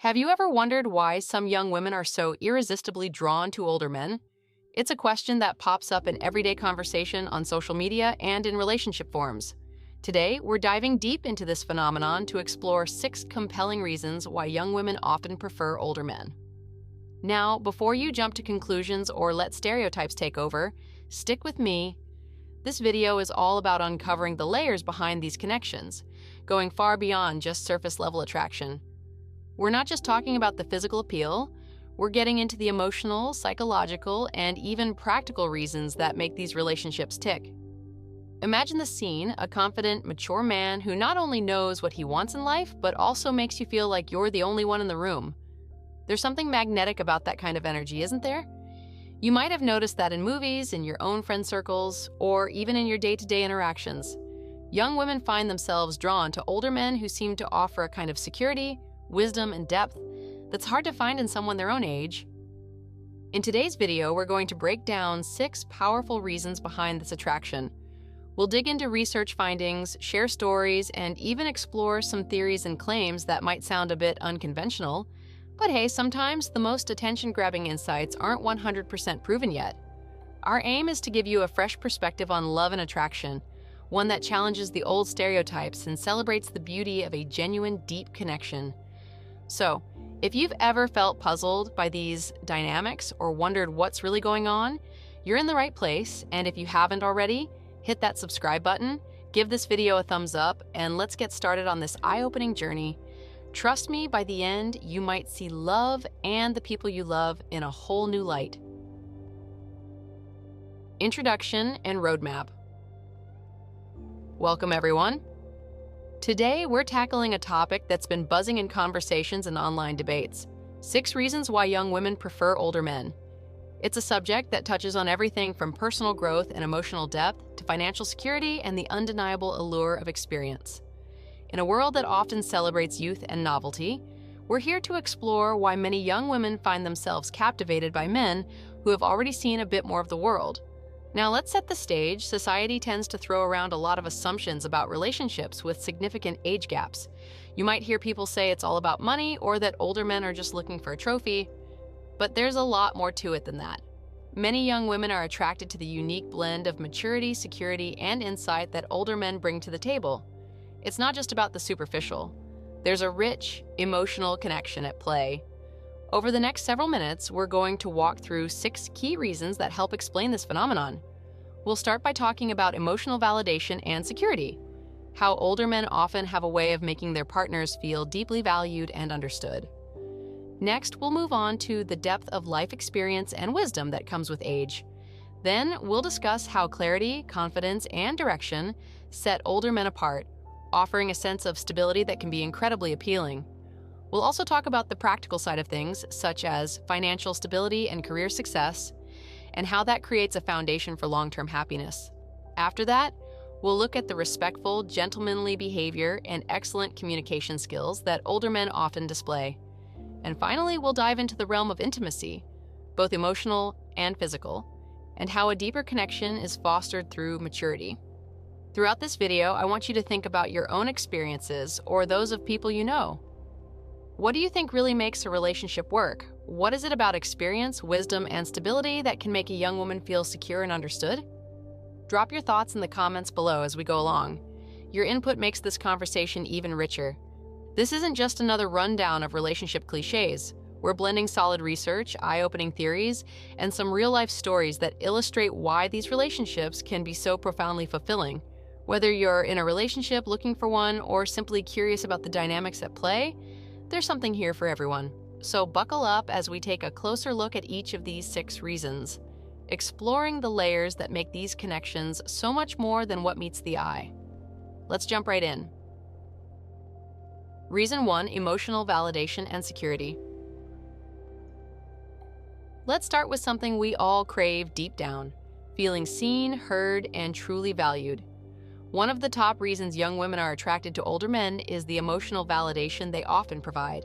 Have you ever wondered why some young women are so irresistibly drawn to older men? It's a question that pops up in everyday conversation on social media and in relationship forums. Today, we're diving deep into this phenomenon to explore 6 compelling reasons why young women often prefer older men. Now, before you jump to conclusions or let stereotypes take over, stick with me. This video is all about uncovering the layers behind these connections, going far beyond just surface-level attraction. We're not just talking about the physical appeal, we're getting into the emotional, psychological, and even practical reasons that make these relationships tick. Imagine the scene: a confident, mature man who not only knows what he wants in life, but also makes you feel like you're the only one in the room. There's something magnetic about that kind of energy, isn't there? You might have noticed that in movies, in your own friend circles, or even in your day-to-day interactions. Young women find themselves drawn to older men who seem to offer a kind of security, wisdom, and depth that's hard to find in someone their own age. In today's video, we're going to break down 6 powerful reasons behind this attraction. We'll dig into research findings, share stories, and even explore some theories and claims that might sound a bit unconventional. But hey, sometimes the most attention-grabbing insights aren't 100% proven yet. Our aim is to give you a fresh perspective on love and attraction, one that challenges the old stereotypes and celebrates the beauty of a genuine, deep connection. So, if you've ever felt puzzled by these dynamics or wondered what's really going on, you're in the right place, and if you haven't already, hit that subscribe button, give this video a thumbs up, and let's get started on this eye-opening journey. Trust me, by the end, you might see love and the people you love in a whole new light. Introduction and roadmap. Welcome, everyone. Today, we're tackling a topic that's been buzzing in conversations and online debates: 6 reasons why young women prefer older men. It's a subject that touches on everything from personal growth and emotional depth to financial security and the undeniable allure of experience. In a world that often celebrates youth and novelty, we're here to explore why many young women find themselves captivated by men who have already seen a bit more of the world. Now, let's set the stage. Society tends to throw around a lot of assumptions about relationships with significant age gaps. You might hear people say it's all about money or that older men are just looking for a trophy, but there's a lot more to it than that. Many young women are attracted to the unique blend of maturity, security, and insight that older men bring to the table. It's not just about the superficial. There's a rich, emotional connection at play. Over the next several minutes, we're going to walk through 6 key reasons that help explain this phenomenon. We'll start by talking about emotional validation and security, how older men often have a way of making their partners feel deeply valued and understood. Next, we'll move on to the depth of life experience and wisdom that comes with age. Then, we'll discuss how clarity, confidence, and direction set older men apart, offering a sense of stability that can be incredibly appealing. We'll also talk about the practical side of things, such as financial stability and career success, and how that creates a foundation for long-term happiness. After that, we'll look at the respectful, gentlemanly behavior and excellent communication skills that older men often display. And finally, we'll dive into the realm of intimacy, both emotional and physical, and how a deeper connection is fostered through maturity. Throughout this video, I want you to think about your own experiences or those of people you know. What do you think really makes a relationship work? What is it about experience, wisdom, and stability that can make a young woman feel secure and understood? Drop your thoughts in the comments below as we go along. Your input makes this conversation even richer. This isn't just another rundown of relationship cliches. We're blending solid research, eye-opening theories, and some real-life stories that illustrate why these relationships can be so profoundly fulfilling. Whether you're in a relationship looking for one or simply curious about the dynamics at play, there's something here for everyone. So buckle up as we take a closer look at each of these 6 reasons, exploring the layers that make these connections so much more than what meets the eye. Let's jump right in. Reason 1: emotional validation and security. Let's start with something we all crave deep down: feeling seen, heard, and truly valued. One of the top reasons young women are attracted to older men is the emotional validation they often provide.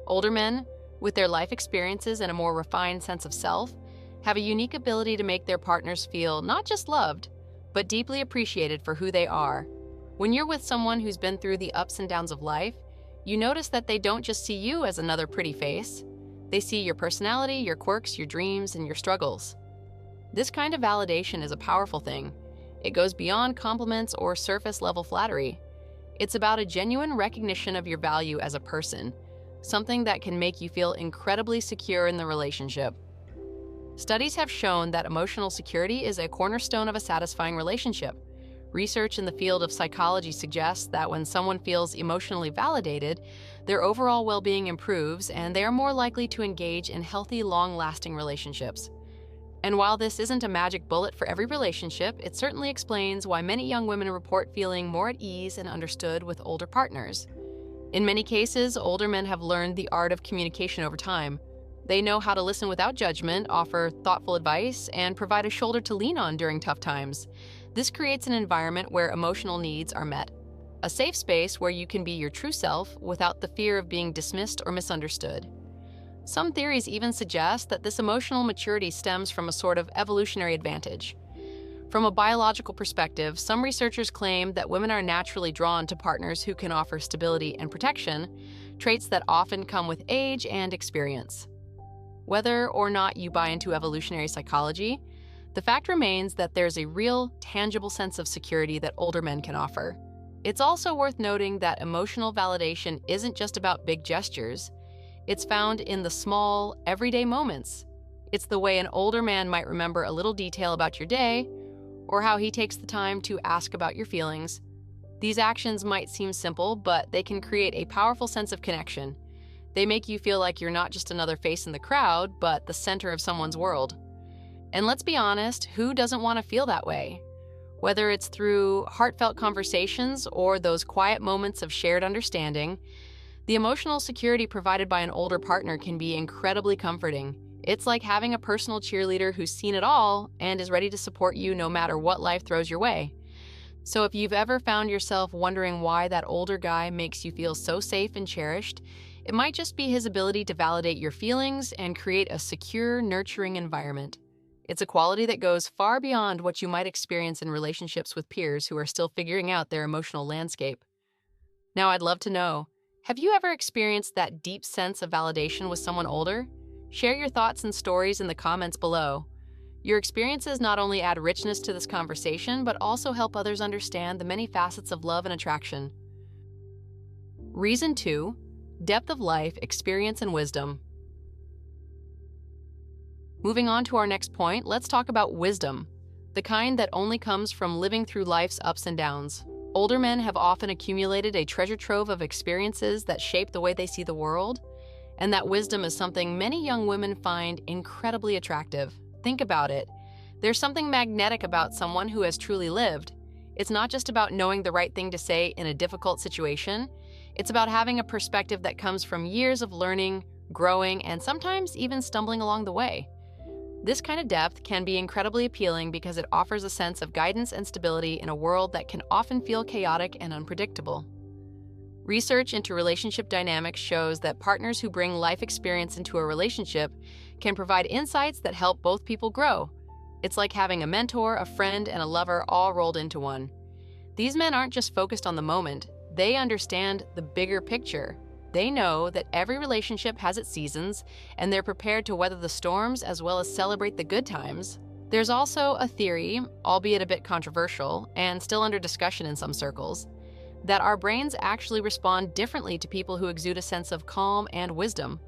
Older men, with their life experiences and a more refined sense of self, have a unique ability to make their partners feel not just loved, but deeply appreciated for who they are. When you're with someone who's been through the ups and downs of life, You notice that they don't just see you as another pretty face. They see your personality, your quirks, your dreams, and your struggles. This kind of validation is a powerful thing. It goes beyond compliments or surface-level flattery. It's about a genuine recognition of your value as a person, something that can make you feel incredibly secure in the relationship. Studies have shown that emotional security is a cornerstone of a satisfying relationship. Research in the field of psychology suggests that when someone feels emotionally validated, their overall well-being improves and they are more likely to engage in healthy, long-lasting relationships. And while this isn't a magic bullet for every relationship, it certainly explains why many young women report feeling more at ease and understood with older partners. In many cases, older men have learned the art of communication over time. They know how to listen without judgment, offer thoughtful advice, and provide a shoulder to lean on during tough times. This creates an environment where emotional needs are met. A safe space where you can be your true self without the fear of being dismissed or misunderstood. Some theories even suggest that this emotional maturity stems from a sort of evolutionary advantage. From a biological perspective, some researchers claim that women are naturally drawn to partners who can offer stability and protection, traits that often come with age and experience. Whether or not you buy into evolutionary psychology, the fact remains that there's a real, tangible sense of security that older men can offer. It's also worth noting that emotional validation isn't just about big gestures. It's found in the small, everyday moments. It's the way an older man might remember a little detail about your day, or how he takes the time to ask about your feelings. These actions might seem simple, but they can create a powerful sense of connection. They make you feel like you're not just another face in the crowd, but the center of someone's world. And let's be honest, who doesn't want to feel that way? Whether it's through heartfelt conversations or those quiet moments of shared understanding, the emotional security provided by an older partner can be incredibly comforting. It's like having a personal cheerleader who's seen it all and is ready to support you no matter what life throws your way. So if you've ever found yourself wondering why that older guy makes you feel so safe and cherished, it might just be his ability to validate your feelings and create a secure, nurturing environment. It's a quality that goes far beyond what you might experience in relationships with peers who are still figuring out their emotional landscape. Now, I'd love to know, have you ever experienced that deep sense of validation with someone older? Share your thoughts and stories in the comments below. Your experiences not only add richness to this conversation, but also help others understand the many facets of love and attraction. Reason 2. Depth of life, experience, and wisdom. Moving on to our next point, let's talk about wisdom, the kind that only comes from living through life's ups and downs. Older men have often accumulated a treasure trove of experiences that shape the way they see the world, and that wisdom is something many young women find incredibly attractive. Think about it. There's something magnetic about someone who has truly lived. It's not just about knowing the right thing to say in a difficult situation. It's about having a perspective that comes from years of learning, growing, and sometimes even stumbling along the way. This kind of depth can be incredibly appealing because it offers a sense of guidance and stability in a world that can often feel chaotic and unpredictable. Research into relationship dynamics shows that partners who bring life experience into a relationship can provide insights that help both people grow. It's like having a mentor, a friend, and a lover all rolled into one. These men aren't just focused on the moment. They understand the bigger picture. They know that every relationship has its seasons, and they're prepared to weather the storms as well as celebrate the good times. There's also a theory, albeit a bit controversial, and still under discussion in some circles, that our brains actually respond differently to people who exude a sense of calm and wisdom.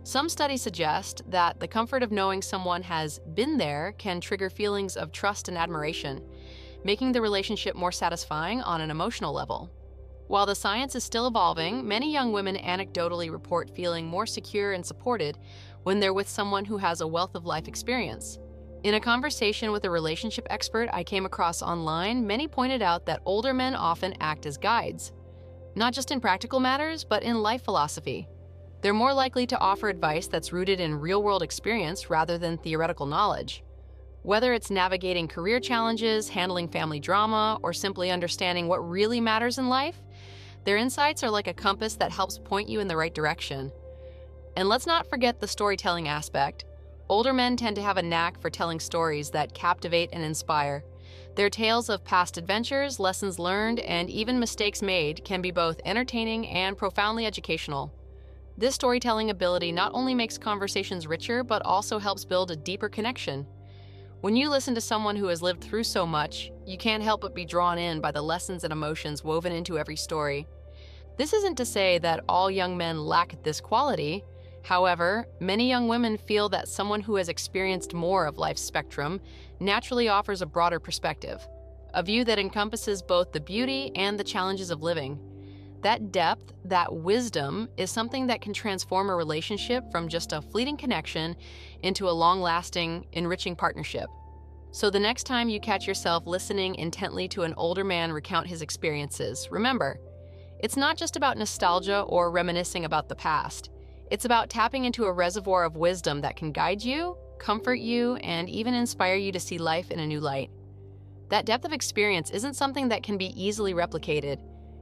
Some studies suggest that the comfort of knowing someone has been there can trigger feelings of trust and admiration, making the relationship more satisfying on an emotional level. While the science is still evolving, many young women anecdotally report feeling more secure and supported when they're with someone who has a wealth of life experience. In a conversation with a relationship expert I came across online, many pointed out that older men often act as guides, not just in practical matters, but in life philosophy. They're more likely to offer advice that's rooted in real-world experience rather than theoretical knowledge. Whether it's navigating career challenges, handling family drama, or simply understanding what really matters in life, their insights are like a compass that helps point you in the right direction. And let's not forget the storytelling aspect. Older men tend to have a knack for telling stories that captivate and inspire. Their tales of past adventures, lessons learned, and even mistakes made can be both entertaining and profoundly educational. This storytelling ability not only makes conversations richer, but also helps build a deeper connection. When you listen to someone who has lived through so much, you can't help but be drawn in by the lessons and emotions woven into every story. This isn't to say that all young men lack this quality. However, many young women feel that someone who has experienced more of life's spectrum naturally offers a broader perspective, a view that encompasses both the beauty and the challenges of living. That depth, that wisdom, is something that can transform a relationship from just a fleeting connection into a long-lasting, enriching partnership. So the next time you catch yourself listening intently to an older man recount his experiences, remember, it's not just about nostalgia or reminiscing about the past. It's about tapping into a reservoir of wisdom that can guide you, comfort you, and even inspire you to see life in a new light. That depth of experience isn't something that can be easily replicated.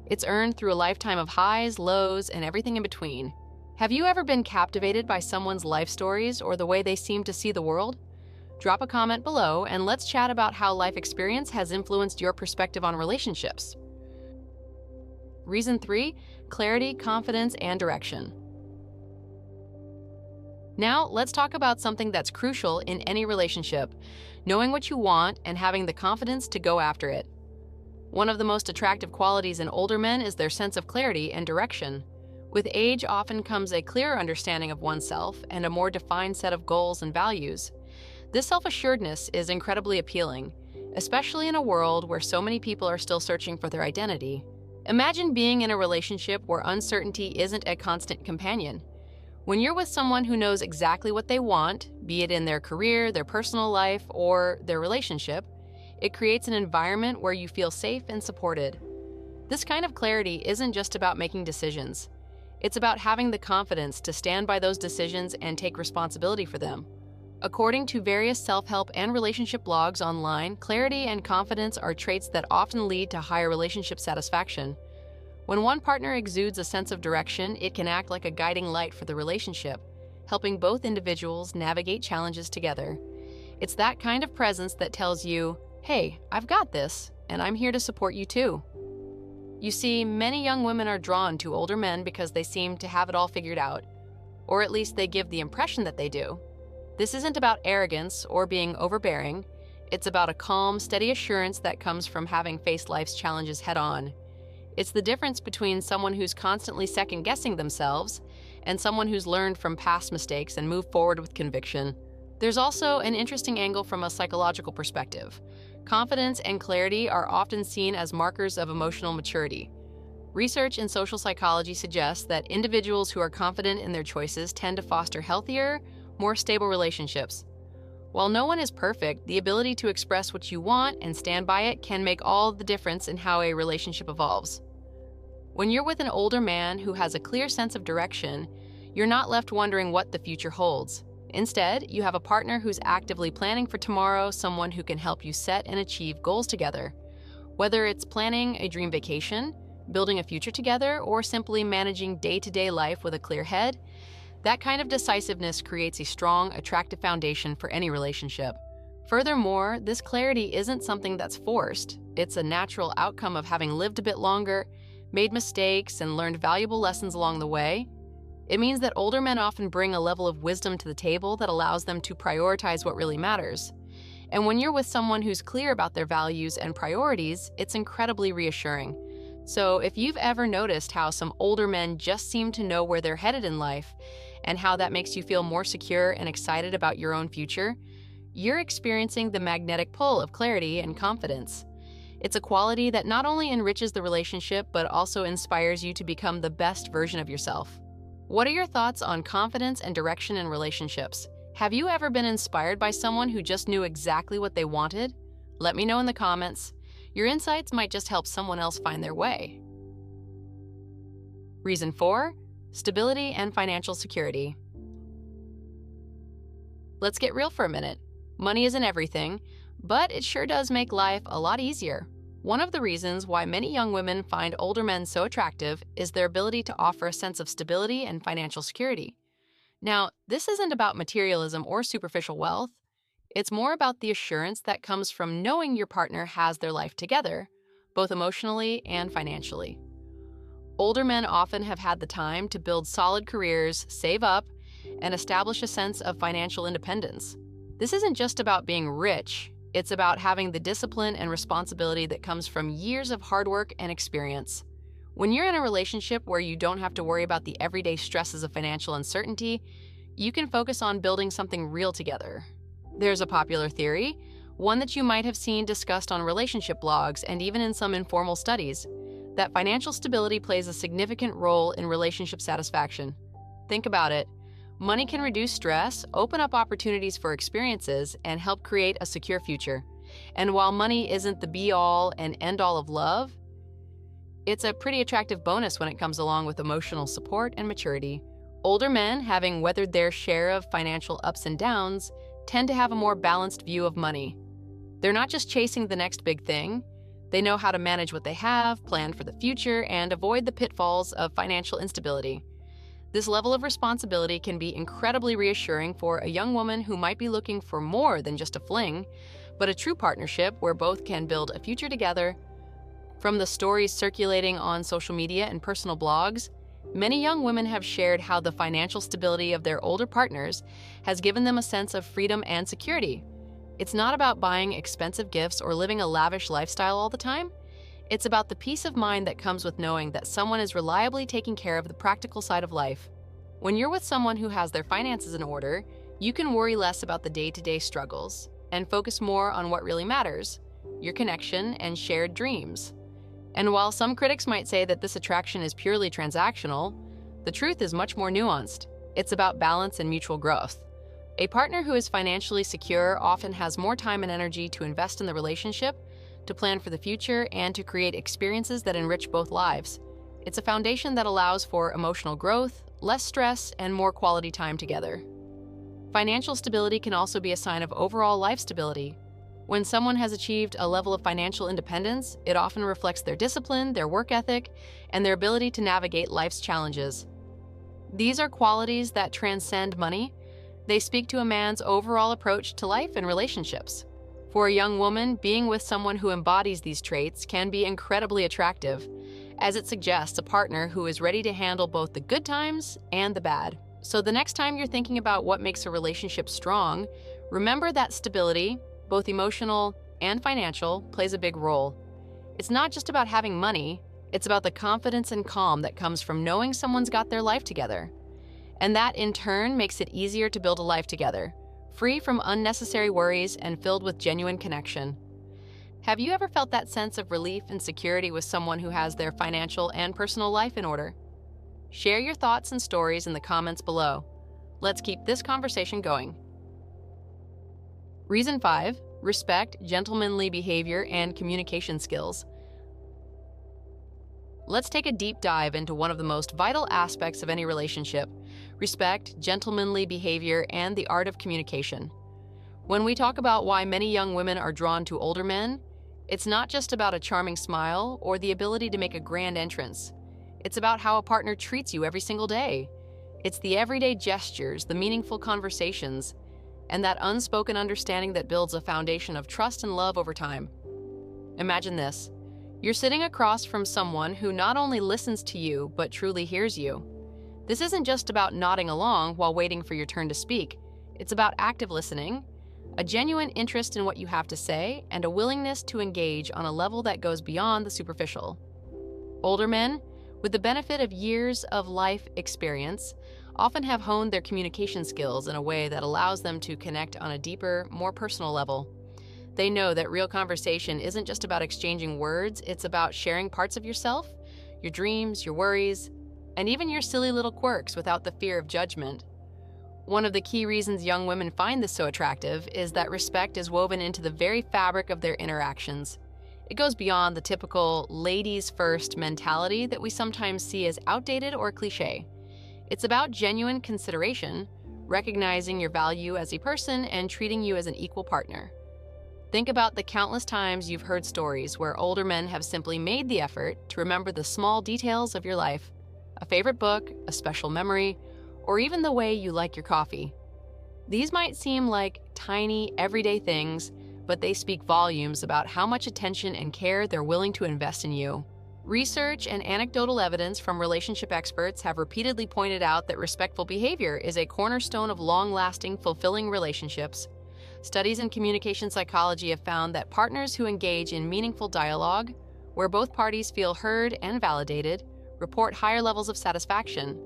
It's earned through a lifetime of highs, lows, and everything in between. Have you ever been captivated by someone's life stories or the way they seem to see the world? Drop a comment below and let's chat about how life experience has influenced your perspective on relationships. Reason 3, clarity, confidence, and direction. Now, let's talk about something that's crucial in any relationship, knowing what you want and having the confidence to go after it. One of the most attractive qualities in older men is their sense of clarity and direction. With age often comes a clearer understanding of oneself and a more defined set of goals and values. This self-assuredness is incredibly appealing, especially in a world where so many people are still searching for their identity. Imagine being in a relationship where uncertainty isn't a constant companion. When you're with someone who knows exactly what they want, be it in their career, their personal life, or their relationship, it creates an environment where you feel safe and supported. This kind of clarity isn't just about making decisions. It's about having the confidence to stand by those decisions and take responsibility for them. According to various self-help and relationship blogs online, clarity and confidence are traits that often lead to higher relationship satisfaction. When one partner exudes a sense of direction, it can act like a guiding light for the relationship, helping both individuals navigate challenges together. It's that kind of presence that tells you, hey, I've got this, and I'm here to support you too. You see, many young women are drawn to older men because they seem to have it all figured out, or at least they give the impression that they do. This isn't about arrogance or being overbearing. It's about a calm, steady assurance that comes from having faced life's challenges head-on. It's the difference between someone who's constantly second-guessing themselves and someone who's learned from past mistakes and moved forward with conviction. There's also an interesting angle from a psychological perspective. Confidence and clarity are often seen as markers of emotional maturity. Research in social psychology suggests that individuals who are confident in their choices tend to foster healthier, more stable relationships. While no one is perfect, the ability to express what you want and stand by it can make all the difference in how a relationship evolves. When you're with an older man who has a clear sense of direction, you're not left wondering what the future holds. Instead, you have a partner who's actively planning for tomorrow, someone who can help you set and achieve goals together. Whether it's planning a dream vacation, building a future together, or simply managing day-to-day life with a clear head, that kind of decisiveness creates a strong, attractive foundation for any relationship. Furthermore, this clarity isn't something that's forced. It's a natural outcome of having lived a bit longer, made mistakes, and learned valuable lessons along the way. It means that older men often bring a level of wisdom to the table that allows them to prioritize what really matters. And when you're with someone who's clear about their values and priorities, it's incredibly reassuring. So if you've ever noticed how some older men just seem to know where they're headed in life, and how that makes you feel more secure and excited about your own future, you're experiencing the magnetic pull of clarity and confidence. It's a quality that not only enriches the relationship, but also inspires you to become the best version of yourself. What are your thoughts on confidence and direction in relationships? Have you ever been inspired by someone who just knew exactly what they wanted? Let me know in the comments. Your insights might just help someone else find their way. Reason 4, stability and financial security. Let's get real for a minute. Money isn't everything, but it sure does make life a lot easier. One of the reasons why many young women find older men so attractive is their ability to offer a sense of stability and financial security. Now, this isn't about materialism or superficial wealth. It's more about the assurance that comes from knowing your partner has their life together, both emotionally and financially. Older men often have had the time to build solid careers, save up, and establish a sense of financial independence. This isn't just about being rich, it's about having the discipline and responsibility that comes from years of hard work and experience. When you're in a relationship where you don't have to worry about the everyday stresses of financial uncertainty, you can focus on building something real together. There's a popular theory, one that you might have seen discussed on relationship blogs and even in some informal studies, that financial stability plays a significant role in relationship satisfaction. Think about it. Money can reduce stress, open up opportunities for experiences, and help create a secure future. And while money isn't the be-all and end-all of love, it's a pretty attractive bonus when it comes along with emotional support and maturity. Older men, having weathered their share of financial ups and downs, tend to have a more balanced view of money. They're not just chasing the next big thing. They know how to manage what they have, plan for the future, and avoid the pitfalls of financial instability. This level of responsibility can be incredibly reassuring for a young woman who might be looking for more than just a fling, but a true partnership where both can build a future together. From the stories circulating on social media and personal blogs, many young women have shared how the financial stability of their older partners has given them a sense of freedom and security. It's not about buying expensive gifts or living a lavish lifestyle all the time. It's about the peace of mind that comes with knowing that someone is reliably taking care of the practical side of life. When you're with someone who has their finances in order, you can worry less about the day-to-day struggles and focus more on what really matters, your connection and shared dreams. And while some critics might say that this attraction is purely transactional, the truth is much more nuanced. It's about balance and mutual growth. A partner who is financially secure often has more time and energy to invest in the relationship, to plan for the future, and to create experiences that enrich both lives. It's a foundation that allows for emotional growth, less stress, and more quality time together. Financial stability can also be a sign of overall life stability. When someone has achieved a level of financial independence, it often reflects their discipline, their work ethic, and their ability to navigate life's challenges. These are qualities that transcend money. They speak to a man's overall approach to life and relationships. For a young woman, being with someone who embodies these traits can be incredibly attractive, as it suggests a partner who is ready to handle both the good times and the bad. So the next time you're thinking about what makes a relationship strong, remember that stability, both emotional and financial, plays a big role. It's not just about having money, it's about the confidence and calm that comes from knowing someone's got their life together. And that, in turn, makes it easier to build a life together, free from unnecessary worries and filled with genuine connection. Have you ever felt that sense of relief and security with someone who has their financial and personal life in order? Share your thoughts and stories in the comments below. Let's keep this conversation going. Reason 5, respect, gentlemanly behavior, and communication skills. Let's take a deep dive into one of the most vital aspects of any relationship: respect, gentlemanly behavior, and the art of communication. When we talk about why many young women are drawn to older men, it's not just about a charming smile or the ability to make a grand entrance. It's about how a partner treats you every single day. It's the everyday gestures, the meaningful conversations, and that unspoken understanding that builds a foundation of trust and love over time. Imagine this. You're sitting across from someone who not only listens to you, but truly hears you. This isn't just about nodding along while waiting for your turn to speak. It's about active listening, a genuine interest in what you have to say, and a willingness to engage on a level that goes beyond the superficial. Older men, with the benefit of years of life experience, often have honed their communication skills in a way that allows them to connect on a deeper, more personal level. They know that real conversation isn't just about exchanging words, it's about sharing parts of yourself, your dreams, your worries, and even your silly little quirks without the fear of judgment. One of the key reasons young women find this so attractive is that respect is woven into the very fabric of their interactions. It goes beyond the typical ladies first mentality that we sometimes see as outdated or cliche. It's about genuine consideration, recognizing your value as a person and treating you as an equal partner. Think about the countless times you've heard stories where older men have simply made the effort to remember the small details of your life, a favorite book, a special memory, or even the way you like your coffee. These might seem like tiny, everyday things, but they speak volumes about how much attention and care they're willing to invest in you. Research and anecdotal evidence from relationship experts have repeatedly pointed out that respectful behavior is a cornerstone of long-lasting, fulfilling relationships. Studies in communication psychology have found that partners who engage in meaningful dialogue, where both parties feel heard and validated, report higher levels of satisfaction.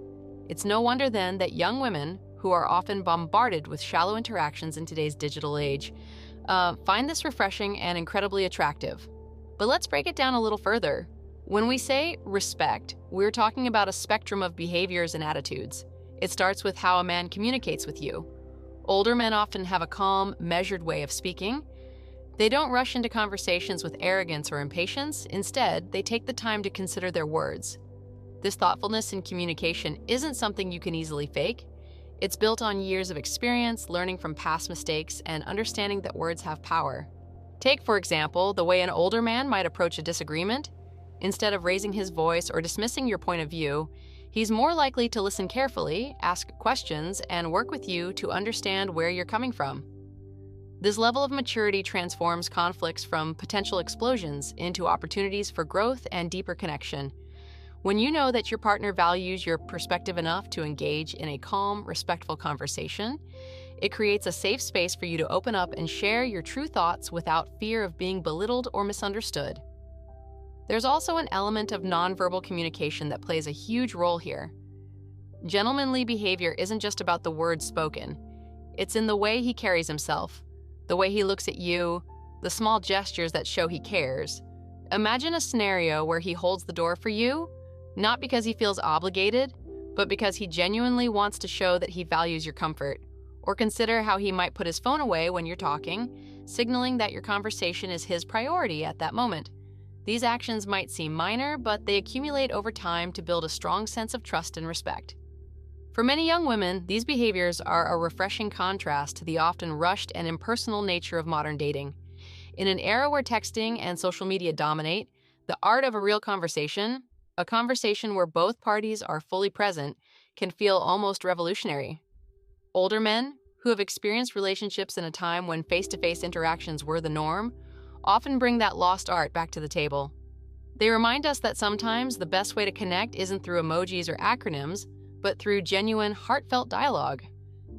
It's no wonder then that young women, who are often bombarded with shallow interactions in today's digital age, find this refreshing and incredibly attractive. But let's break it down a little further. When we say respect, we're talking about a spectrum of behaviors and attitudes. It starts with how a man communicates with you. Older men often have a calm, measured way of speaking. They don't rush into conversations with arrogance or impatience. Instead, they take the time to consider their words. This thoughtfulness in communication isn't something you can easily fake. It's built on years of experience, learning from past mistakes, and understanding that words have power. Take, for example, the way an older man might approach a disagreement. Instead of raising his voice or dismissing your point of view, he's more likely to listen carefully, ask questions, and work with you to understand where you're coming from. This level of maturity transforms conflicts from potential explosions into opportunities for growth and deeper connection. When you know that your partner values your perspective enough to engage in a calm, respectful conversation, it creates a safe space for you to open up and share your true thoughts without fear of being belittled or misunderstood. There's also an element of nonverbal communication that plays a huge role here. Gentlemanly behavior isn't just about the words spoken. It's in the way he carries himself, the way he looks at you, the small gestures that show he cares. Imagine a scenario where he holds the door for you, not because he feels obligated, but because he genuinely wants to show that he values your comfort. Or consider how he might put his phone away when you're talking, signaling that your conversation is his priority at that moment. These actions might seem minor, but they accumulate over time to build a strong sense of trust and respect. For many young women, these behaviors are a refreshing contrast to the often rushed and impersonal nature of modern dating. In an era where texting and social media dominate, the art of a real conversation, a conversation where both parties are fully present, can feel almost revolutionary. Older men, who have experienced relationships in a time when face-to-face interactions were the norm, often bring that lost art back to the table. They remind us that sometimes the best way to connect isn't through emojis or acronyms, but through genuine, heartfelt dialogue.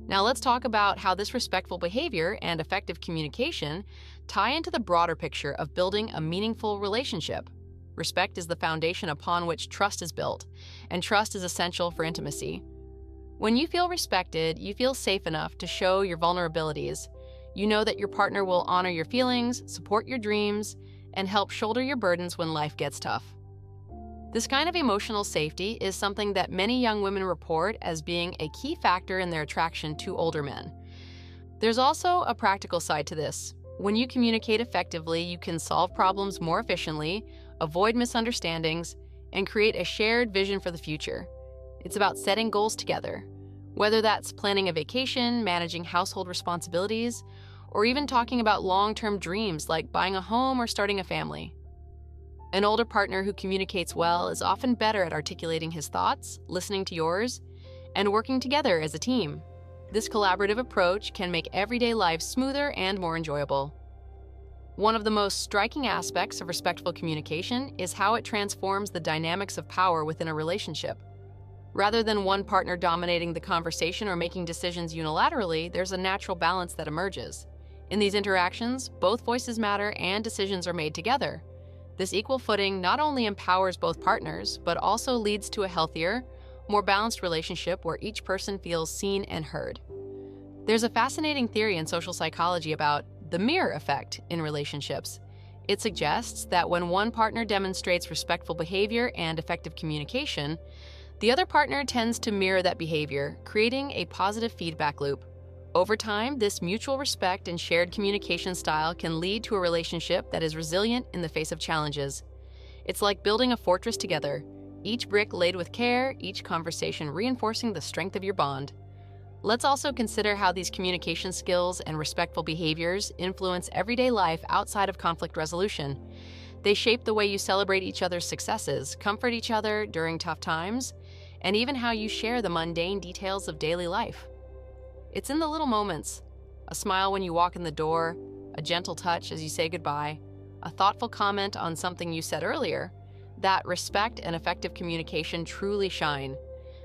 Now let's talk about how this respectful behavior and effective communication tie into the broader picture of building a meaningful relationship. Respect is the foundation upon which trust is built, and trust is essential for intimacy. When you feel respected, you feel safe enough to show your vulnerabilities. You know that your partner will honor your feelings, support your dreams, and help shoulder your burdens when life gets tough. This kind of emotional safety is something that many young women report as being a key factor in their attraction to older men. There's also a practical side to this. When you communicate effectively, you can solve problems more efficiently, avoid misunderstandings, and create a shared vision for the future. It's about setting goals together, whether that's planning a vacation, managing household responsibilities, or even talking about long-term dreams like buying a home or starting a family. An older partner who communicates well is often better at articulating his thoughts, listening to yours, and working together as a team. This collaborative approach can make everyday life smoother and more enjoyable. One of the most striking aspects of respectful communication is how it transforms the dynamics of power within a relationship. Rather than one partner dominating the conversation or making decisions unilaterally, there's a natural balance that emerges. In these interactions, both voices matter and decisions are made together. This equal footing not only empowers both partners, but also leads to a healthier, more balanced relationship where each person feels seen and heard. There's a fascinating theory in social psychology about the mirror effect in relationships. It suggests that when one partner demonstrates respectful behavior and effective communication, the other partner tends to mirror that behavior, creating a positive feedback loop. Over time, this mutual respect and shared communication style can lead to a relationship that is resilient in the face of challenges. It's like building a fortress together, each brick laid with care, each conversation reinforcing the strength of your bond. Let's also consider how these communication skills and respectful behaviors influence everyday life outside of conflict resolution. They shape the way you celebrate each other's successes, comfort each other during tough times, and even how you share the mundane details of daily life. It's in the little moments, A smile when you walk in the door, a gentle touch as you say goodbye, a thoughtful comment on something you said earlier, that respect and effective communication truly shine.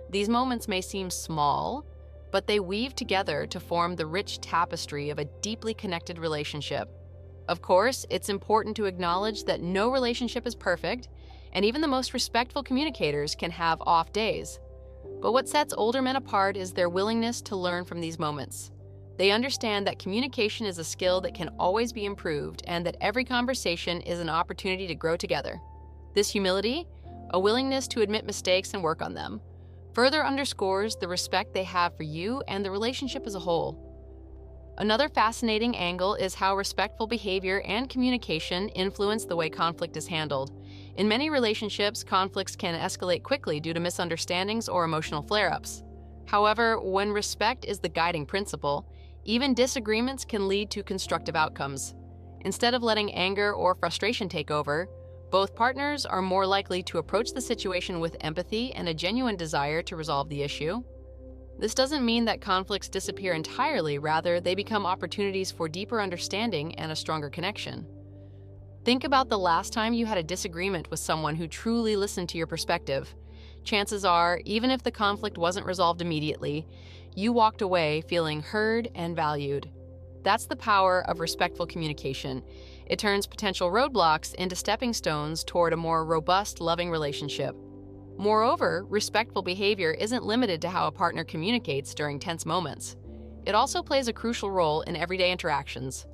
These moments may seem small, but they weave together to form the rich tapestry of a deeply connected relationship. Of course, it's important to acknowledge that no relationship is perfect, and even the most respectful communicators can have off days. But what sets older men apart is their willingness to learn from these moments. They understand that communication is a skill that can always be improved and that every conversation is an opportunity to grow together. This humility, a willingness to admit mistakes and work on them, further underscores the respect they have for you and the relationship as a whole. Another fascinating angle is how respectful behavior and communication influence the way conflict is handled. In many relationships, conflicts can escalate quickly due to misunderstandings or emotional flare-ups. However, when respect is the guiding principle, even disagreements can lead to constructive outcomes. Instead of letting anger or frustration take over, both partners are more likely to approach the situation with empathy and a genuine desire to resolve the issue. This doesn't mean that conflicts disappear entirely, rather, they become opportunities for deeper understanding and a stronger connection. Think about the last time you had a disagreement with someone who truly listened to your perspective. Chances are, even if the conflict wasn't resolved immediately, you walked away feeling heard and valued. That's the power of respectful communication. It turns potential roadblocks into stepping stones toward a more robust, loving relationship. Moreover, respectful behavior isn't limited to how a partner communicates during tense moments. It also plays a crucial role in everyday interactions.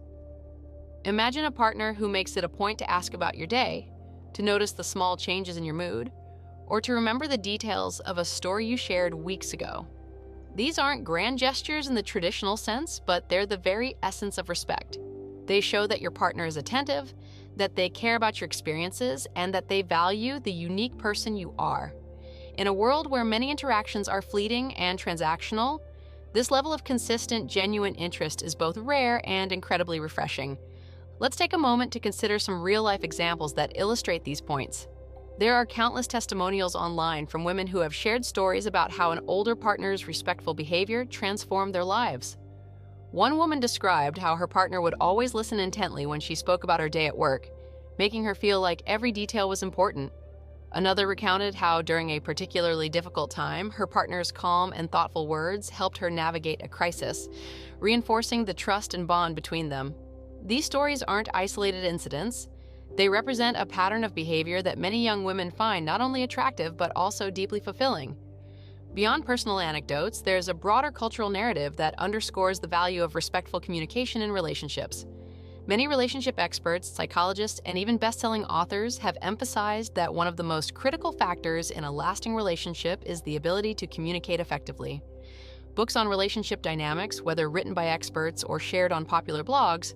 Imagine a partner who makes it a point to ask about your day, to notice the small changes in your mood, or to remember the details of a story you shared weeks ago. These aren't grand gestures in the traditional sense, but they're the very essence of respect. They show that your partner is attentive, that they care about your experiences, and that they value the unique person you are. In a world where many interactions are fleeting and transactional, this level of consistent, genuine interest is both rare and incredibly refreshing. Let's take a moment to consider some real-life examples that illustrate these points. There are countless testimonials online from women who have shared stories about how an older partner's respectful behavior transformed their lives. One woman described how her partner would always listen intently when she spoke about her day at work, making her feel like every detail was important. Another recounted how, during a particularly difficult time, her partner's calm and thoughtful words helped her navigate a crisis, reinforcing the trust and bond between them. These stories aren't isolated incidents. They represent a pattern of behavior that many young women find not only attractive but also deeply fulfilling. Beyond personal anecdotes, there's a broader cultural narrative that underscores the value of respectful communication in relationships. Many relationship experts, psychologists, and even best-selling authors have emphasized that one of the most critical factors in a lasting relationship is the ability to communicate effectively. Books on relationship dynamics, whether written by experts or shared on popular blogs,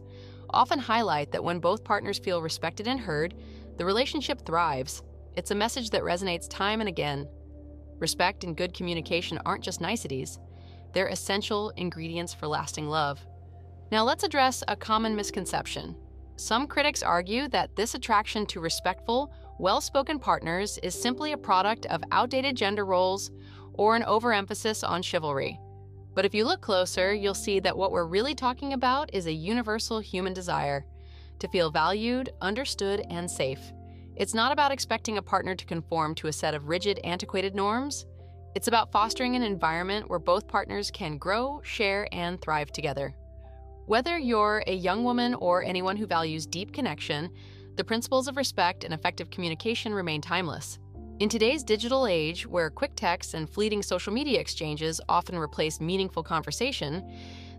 often highlight that when both partners feel respected and heard, the relationship thrives. It's a message that resonates time and again. Respect and good communication aren't just niceties. They're essential ingredients for lasting love. Now let's address a common misconception. Some critics argue that this attraction to respectful, well-spoken partners is simply a product of outdated gender roles or an overemphasis on chivalry. But if you look closer, you'll see that what we're really talking about is a universal human desire to feel valued, understood, and safe. It's not about expecting a partner to conform to a set of rigid, antiquated norms. It's about fostering an environment where both partners can grow, share, and thrive together. Whether you're a young woman or anyone who values deep connection, the principles of respect and effective communication remain timeless. In today's digital age, where quick texts and fleeting social media exchanges often replace meaningful conversation,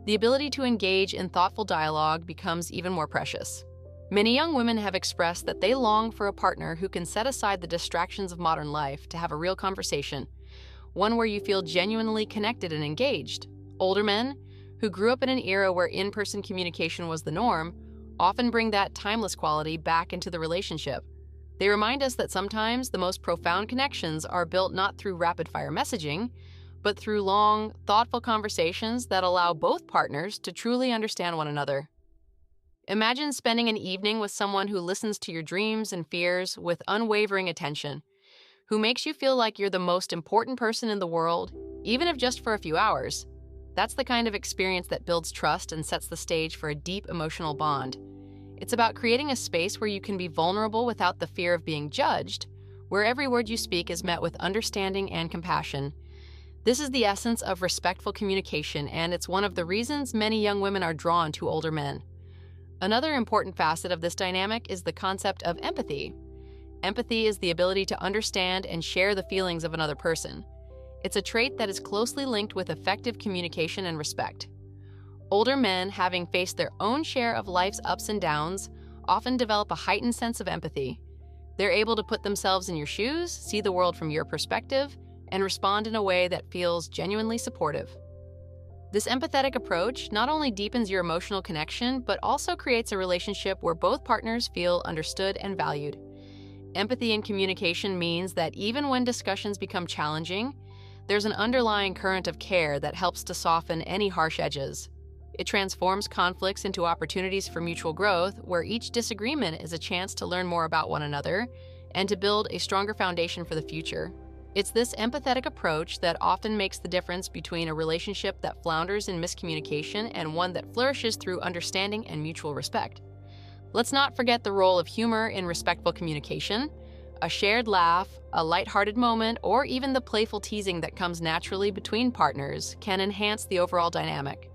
the ability to engage in thoughtful dialogue becomes even more precious. Many young women have expressed that they long for a partner who can set aside the distractions of modern life to have a real conversation, one where you feel genuinely connected and engaged. Older men, who grew up in an era where in-person communication was the norm, often bring that timeless quality back into the relationship. They remind us that sometimes the most profound connections are built not through rapid-fire messaging, but through long, thoughtful conversations that allow both partners to truly understand one another. Imagine spending an evening with someone who listens to your dreams and fears with unwavering attention, who makes you feel like you're the most important person in the world, even if just for a few hours. That's the kind of experience that builds trust and sets the stage for a deep emotional bond. It's about creating a space where you can be vulnerable without the fear of being judged, where every word you speak is met with understanding and compassion. This is the essence of respectful communication, and it's one of the reasons many young women are drawn to older men. Another important facet of this dynamic is the concept of empathy. Empathy is the ability to understand and share the feelings of another person. It's a trait that is closely linked with effective communication and respect. Older men, having faced their own share of life's ups and downs, often develop a heightened sense of empathy. They're able to put themselves in your shoes, see the world from your perspective, and respond in a way that feels genuinely supportive. This empathetic approach not only deepens your emotional connection, but also creates a relationship where both partners feel understood and valued. Empathy in communication means that even when discussions become challenging, there's an underlying current of care that helps to soften any harsh edges. It transforms conflicts into opportunities for mutual growth, where each disagreement is a chance to learn more about one another and to build a stronger foundation for the future. It's this empathetic approach that often makes the difference between a relationship that flounders in miscommunication and one that flourishes through understanding and mutual respect. Let's not forget the role of humor in respectful communication. A shared laugh, a lighthearted moment, or even the playful teasing that comes naturally between partners can enhance the overall dynamic.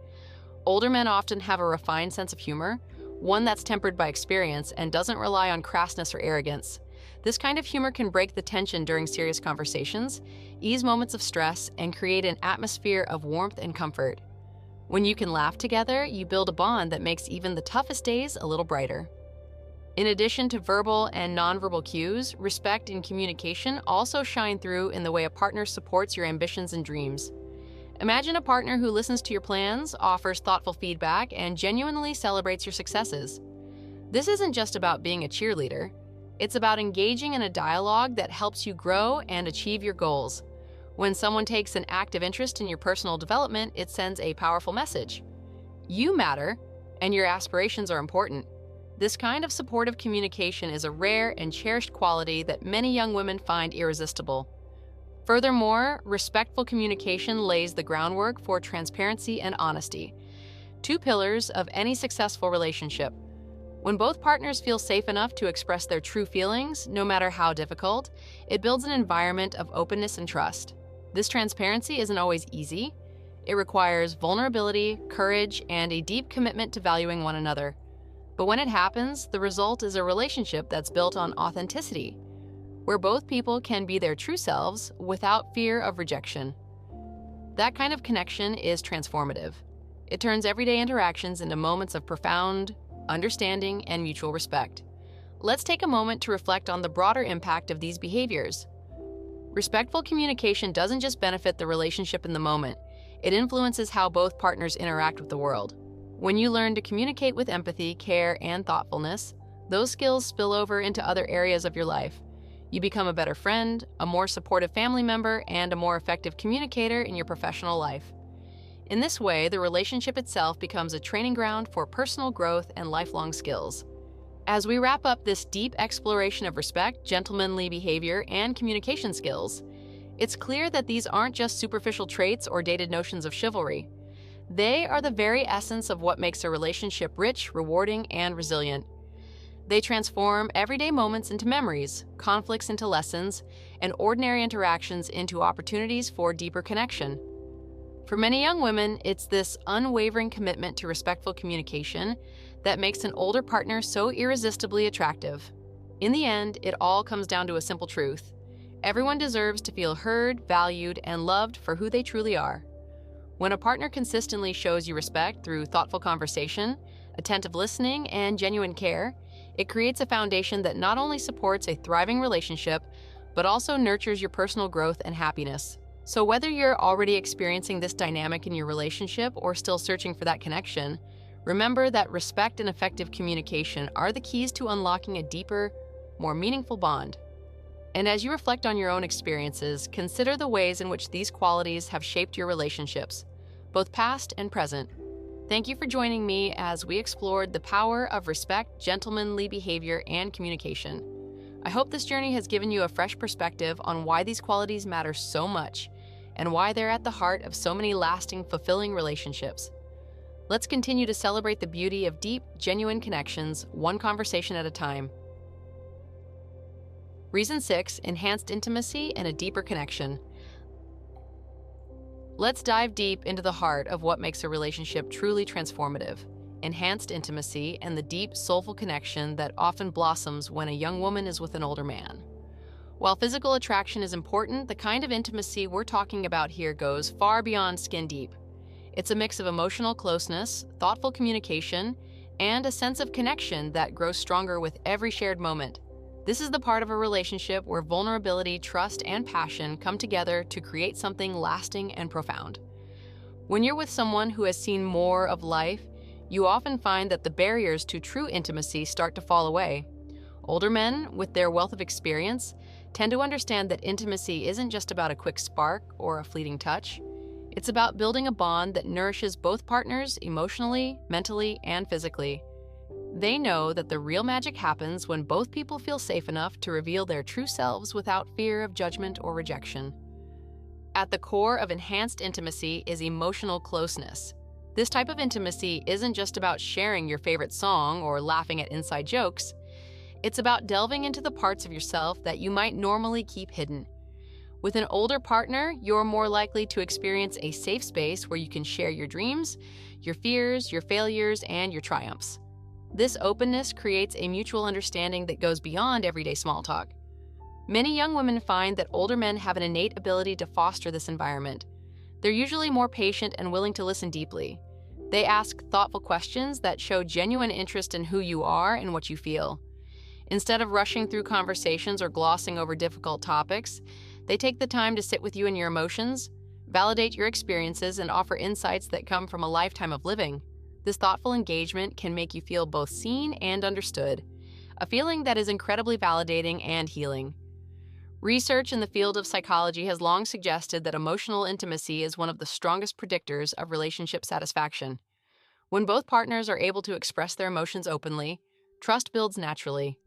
Older men often have a refined sense of humor, one that's tempered by experience and doesn't rely on crassness or arrogance. This kind of humor can break the tension during serious conversations, ease moments of stress, and create an atmosphere of warmth and comfort. When you can laugh together, you build a bond that makes even the toughest days a little brighter. In addition to verbal and nonverbal cues, respect and communication also shine through in the way a partner supports your ambitions and dreams. Imagine a partner who listens to your plans, offers thoughtful feedback, and genuinely celebrates your successes. This isn't just about being a cheerleader. It's about engaging in a dialogue that helps you grow and achieve your goals. When someone takes an active interest in your personal development, it sends a powerful message. You matter, and your aspirations are important. This kind of supportive communication is a rare and cherished quality that many young women find irresistible. Furthermore, respectful communication lays the groundwork for transparency and honesty, two pillars of any successful relationship. When both partners feel safe enough to express their true feelings, no matter how difficult, it builds an environment of openness and trust. This transparency isn't always easy. It requires vulnerability, courage, and a deep commitment to valuing one another. But when it happens, the result is a relationship that's built on authenticity, where both people can be their true selves without fear of rejection. That kind of connection is transformative. It turns everyday interactions into moments of profound understanding and mutual respect. Let's take a moment to reflect on the broader impact of these behaviors. Respectful communication doesn't just benefit the relationship in the moment, it influences how both partners interact with the world. When you learn to communicate with empathy, care, and thoughtfulness, those skills spill over into other areas of your life. You become a better friend, a more supportive family member, and a more effective communicator in your professional life. In this way, the relationship itself becomes a training ground for personal growth and lifelong skills. As we wrap up this deep exploration of respect, gentlemanly behavior, and communication skills, it's clear that these aren't just superficial traits or dated notions of chivalry. They are the very essence of what makes a relationship rich, rewarding, and resilient. They transform everyday moments into memories, conflicts into lessons, and ordinary interactions into opportunities for deeper connection. For many young women, it's this unwavering commitment to respectful communication that makes an older partner so irresistibly attractive. In the end, it all comes down to a simple truth. Everyone deserves to feel heard, valued, and loved for who they truly are. When a partner consistently shows you respect through thoughtful conversation, attentive listening, and genuine care, it creates a foundation that not only supports a thriving relationship, but also nurtures your personal growth and happiness. So whether you're already experiencing this dynamic in your relationship or still searching for that connection, remember that respect and effective communication are the keys to unlocking a deeper, more meaningful bond. And as you reflect on your own experiences, consider the ways in which these qualities have shaped your relationships, both past and present. Thank you for joining me as we explored the power of respect, gentlemanly behavior, and communication. I hope this journey has given you a fresh perspective on why these qualities matter so much. and why they're at the heart of so many lasting, fulfilling relationships. Let's continue to celebrate the beauty of deep, genuine connections, one conversation at a time. Reason 6, enhanced intimacy and a deeper connection. Let's dive deep into the heart of what makes a relationship truly transformative: enhanced intimacy and the deep, soulful connection that often blossoms when a young woman is with an older man. While physical attraction is important, the kind of intimacy we're talking about here goes far beyond skin deep. It's a mix of emotional closeness, thoughtful communication, and a sense of connection that grows stronger with every shared moment. This is the part of a relationship where vulnerability, trust, and passion come together to create something lasting and profound. When you're with someone who has seen more of life, you often find that the barriers to true intimacy start to fall away. Older men, with their wealth of experience, tend to understand that intimacy isn't just about a quick spark or a fleeting touch. It's about building a bond that nourishes both partners emotionally, mentally, and physically. They know that the real magic happens when both people feel safe enough to reveal their true selves without fear of judgment or rejection. At the core of enhanced intimacy is emotional closeness. This type of intimacy isn't just about sharing your favorite song or laughing at inside jokes. It's about delving into the parts of yourself that you might normally keep hidden. With an older partner, you're more likely to experience a safe space where you can share your dreams, your fears, your failures, and your triumphs. This openness creates a mutual understanding that goes beyond everyday small talk. Many young women find that older men have an innate ability to foster this environment. They're usually more patient and willing to listen deeply. They ask thoughtful questions that show genuine interest in who you are and what you feel. Instead of rushing through conversations or glossing over difficult topics, they take the time to sit with you and your emotions, validate your experiences, and offer insights that come from a lifetime of living. This thoughtful engagement can make you feel both seen and understood, a feeling that is incredibly validating and healing. Research in the field of psychology has long suggested that emotional intimacy is one of the strongest predictors of relationship satisfaction. When both partners are able to express their emotions openly, trust builds naturally.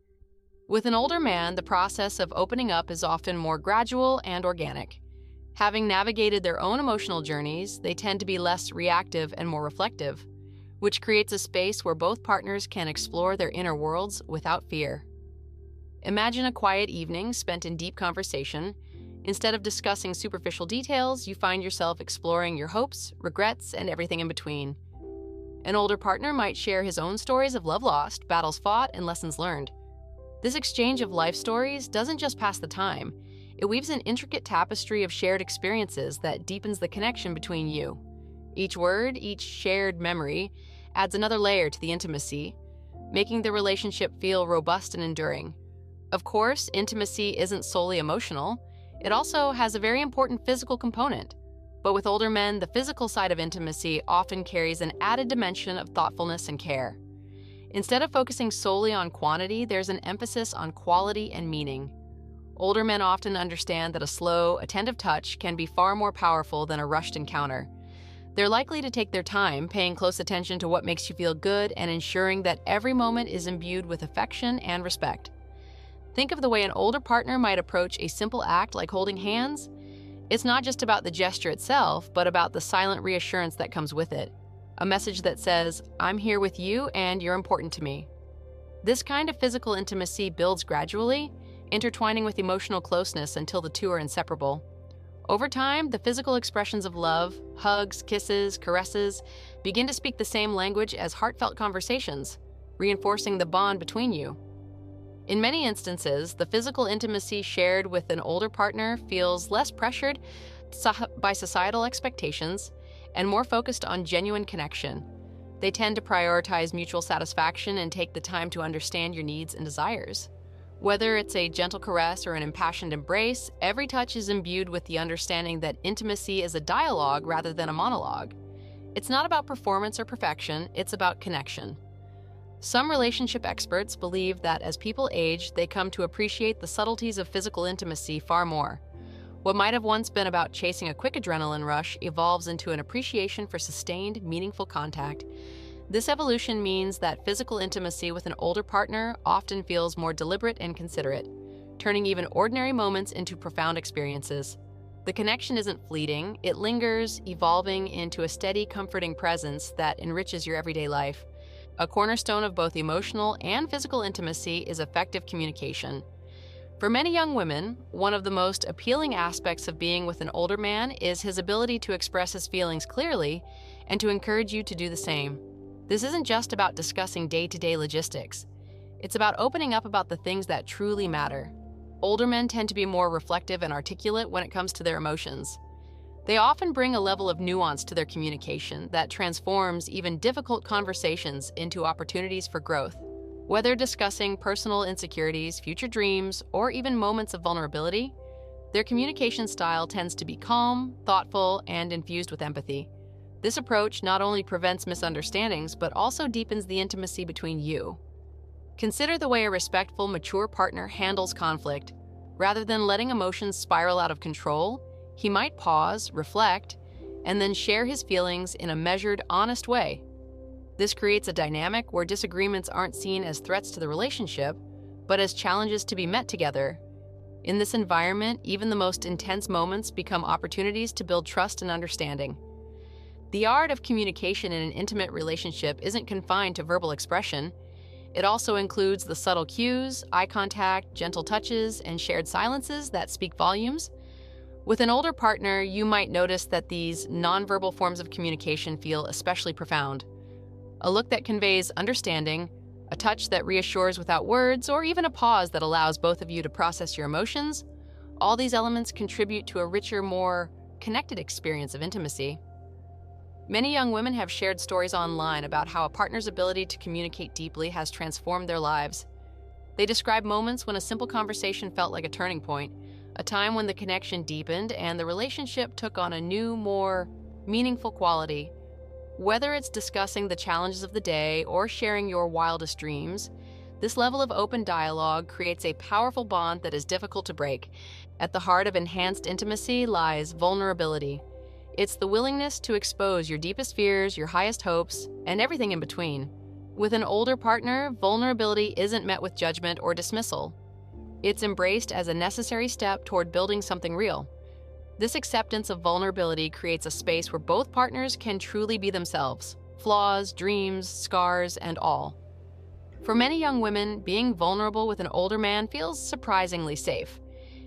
With an older man, the process of opening up is often more gradual and organic. Having navigated their own emotional journeys, they tend to be less reactive and more reflective, which creates a space where both partners can explore their inner worlds without fear. Imagine a quiet evening spent in deep conversation. Instead of discussing superficial details, you find yourself exploring your hopes, regrets, and everything in between. An older partner might share his own stories of love lost, battles fought, and lessons learned. This exchange of life stories doesn't just pass the time, it weaves an intricate tapestry of shared experiences that deepens the connection between you. Each word, each shared memory, adds another layer to the intimacy, making the relationship feel robust and enduring. Of course, intimacy isn't solely emotional. It also has a very important physical component. But with older men, the physical side of intimacy often carries an added dimension of thoughtfulness and care. Instead of focusing solely on quantity, there's an emphasis on quality and meaning. Older men often understand that a slow, attentive touch can be far more powerful than a rushed encounter. They're likely to take their time, paying close attention to what makes you feel good and ensuring that every moment is imbued with affection and respect. Think of the way an older partner might approach a simple act like holding hands. It's not just about the gesture itself, but about the silent reassurance that comes with it. A message that says, "I'm here with you and you're important to me." This kind of physical intimacy builds gradually, intertwining with emotional closeness until the two are inseparable. Over time, the physical expressions of love, hugs, kisses, caresses, begin to speak the same language as heartfelt conversations, reinforcing the bond between you. In many instances, the physical intimacy shared with an older partner feels less pressured by societal expectations and more focused on genuine connection. They tend to prioritize mutual satisfaction and take the time to understand your needs and desires. Whether it's a gentle caress or an impassioned embrace, every touch is imbued with the understanding that intimacy is a dialogue rather than a monologue. It's not about performance or perfection, it's about connection. Some relationship experts believe that as people age, they come to appreciate the subtleties of physical intimacy far more. What might have once been about chasing a quick adrenaline rush evolves into an appreciation for sustained, meaningful contact. This evolution means that physical intimacy with an older partner often feels more deliberate and considerate, turning even ordinary moments into profound experiences. The connection isn't fleeting, it lingers, evolving into a steady, comforting presence that enriches your everyday life. A cornerstone of both emotional and physical intimacy is effective communication. For many young women, one of the most appealing aspects of being with an older man is his ability to express his feelings clearly and to encourage you to do the same. This isn't just about discussing day-to-day logistics. It's about opening up about the things that truly matter. Older men tend to be more reflective and articulate when it comes to their emotions. They often bring a level of nuance to their communication that transforms even difficult conversations into opportunities for growth. Whether discussing personal insecurities, future dreams, or even moments of vulnerability, their communication style tends to be calm, thoughtful, and infused with empathy. This approach not only prevents misunderstandings, but also deepens the intimacy between you. Consider the way a respectful, mature partner handles conflict. Rather than letting emotions spiral out of control, he might pause, reflect, and then share his feelings in a measured, honest way. This creates a dynamic where disagreements aren't seen as threats to the relationship, but as challenges to be met together. In this environment, even the most intense moments become opportunities to build trust and understanding. The art of communication in an intimate relationship isn't confined to verbal expression. It also includes the subtle cues, eye contact, gentle touches, and shared silences that speak volumes. With an older partner, you might notice that these nonverbal forms of communication feel especially profound. A look that conveys understanding, a touch that reassures without words, or even a pause that allows both of you to process your emotions, all these elements contribute to a richer, more connected experience of intimacy. Many young women have shared stories online about how a partner's ability to communicate deeply has transformed their lives. They describe moments when a simple conversation felt like a turning point, a time when the connection deepened and the relationship took on a new, more meaningful quality. Whether it's discussing the challenges of the day or sharing your wildest dreams, this level of open dialogue creates a powerful bond that is difficult to break. At the heart of enhanced intimacy lies vulnerability. It's the willingness to expose your deepest fears, your highest hopes, and everything in between. With an older partner, vulnerability isn't met with judgment or dismissal. It's embraced as a necessary step toward building something real. This acceptance of vulnerability creates a space where both partners can truly be themselves, flaws, dreams, scars, and all. For many young women, being vulnerable with an older man feels surprisingly safe.